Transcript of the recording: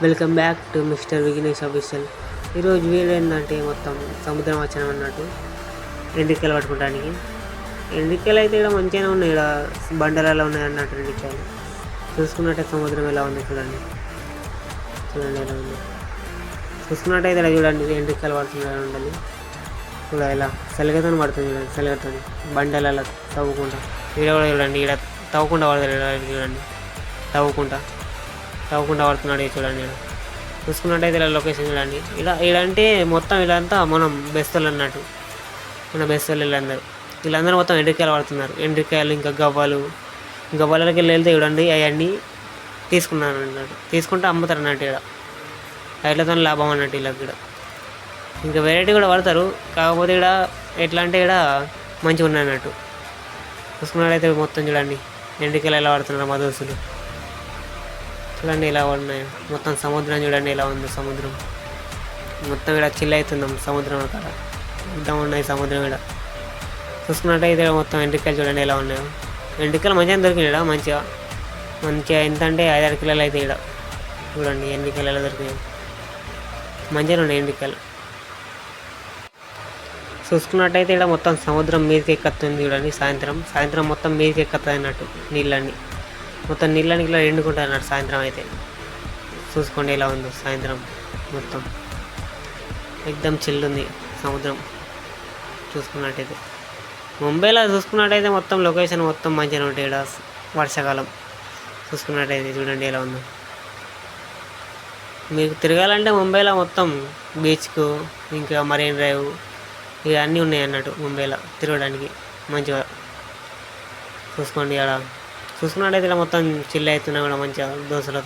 Welcome back to mister Vignesh official. ఈరోజు video ఏంటంటే మొత్తం సముద్రం వచ్చాను అన్నట్టు ఎండికాయలు పట్టుకోవడానికి. ఎండికాయలు అయితే ఇక్కడ మంచిగానే ఉన్నాయి, ఇక్కడ బండలలో ఉన్నాయి అన్నట్టు. ఎండికాయలు చూసుకున్నట్టే సముద్రం ఎలా ఉంది చూడండి, చూడండి ఎలా ఉంది. చూసుకున్నట్టయితే ఇలా చూడండి, ఎండికాయలు పడుతుంది ఉండాలి కూడా ఇలా సెలగతో పడుతుంది చూడండి, సెలగతో బండలలో తవ్వుకుంటా. ఇక్కడ కూడా చూడండి, ఇక్కడ తవ్వుకుంటా పడుతుంది చూడండి, తవ్వుకుంటా పడుతున్నాడు చూడండి. ఇక్కడ చూసుకున్నట్టయితే ఇలా లొకేషన్ చూడండి. ఇలాంటి మొత్తం ఇలాంతా మనం బెస్తలు అన్నట్టు, మన బెస్తలు వీళ్ళందరూ మొత్తం ఎండ్రికాయలు పడుతున్నారు. ఎండ్రికాయలు ఇంకా గవ్వలకి వెళ్తే చూడండి, అవన్నీ తీసుకున్నాను అన్నట్టు, తీసుకుంటే అమ్ముతారు అన్నట్టు. ఇక్కడ రైట్లతో లాభం అన్నట్టు వీళ్ళకి. ఇక్కడ ఇంకా వెరైటీ కూడా పడతారు, కాకపోతే ఇక్కడ ఎట్లా అంటే ఇక్కడ మంచిగా ఉన్నాయి అన్నట్టు. చూసుకున్నట్టయితే మొత్తం చూడండి ఎండ్రికాయలు ఎలా పడుతున్నారు మా దోస్తులు. చూడండి ఎలా ఉన్నాయి, మొత్తం సముద్రం చూడండి ఎలా ఉంది. సముద్రం మొత్తం ఇక్కడ చిల్ అవుతున్నాం సముద్రం అక్కడ, మొత్తం ఉన్నాయి సముద్రం. ఇక్కడ చూసుకున్నట్టయితే మొత్తం ఎండ్రికాయలు చూడండి ఎలా ఉన్నాయో. ఎండ్రికాయలు మంచిగా దొరికినాయి ఇక్కడ, మంచిగా ఎంత అంటే 5-6 కిలోలు అయితే ఇక్కడ చూడండి. ఎండ్రికాయలు ఎలా దొరికినాయి, మంచిగా ఉన్నాయి ఎండ్రికాయలు. చూసుకున్నట్టయితే ఇక్కడ మొత్తం సముద్రం మీదకి ఎక్కుతుంది చూడండి. సాయంత్రం మొత్తం మీదకి ఎక్కుతుంది అన్నట్టు. మొత్తం నీళ్ళని ఇలా ఎండుకుంటారు అన్నట్టు సాయంత్రం అయితే. చూసుకోండి ఎలా ఉందో సాయంత్రం, మొత్తం ఎక్దమ్ చిల్ ఉంది సముద్రం. చూసుకున్నట్టయితే ముంబైలో చూసుకున్నట్టయితే మొత్తం లొకేషన్ మొత్తం మంచిగా ఉంటాయి ఇక్కడ వర్షాకాలం. చూసుకున్నట్టయితే చూడండి ఎలా ఉందో. మీకు తిరగాలంటే ముంబైలో మొత్తం బీచ్కు ఇంకా మరీన్ డ్రైవ్ ఇవన్నీ ఉన్నాయి అన్నట్టు ముంబైలో తిరగడానికి మంచిగా. చూసుకోండి ఇక్కడ చూసుకున్నట్టయితే ఇలా మొత్తం చిల్ అవుతున్నా కూడా మంచిగా దోశలు.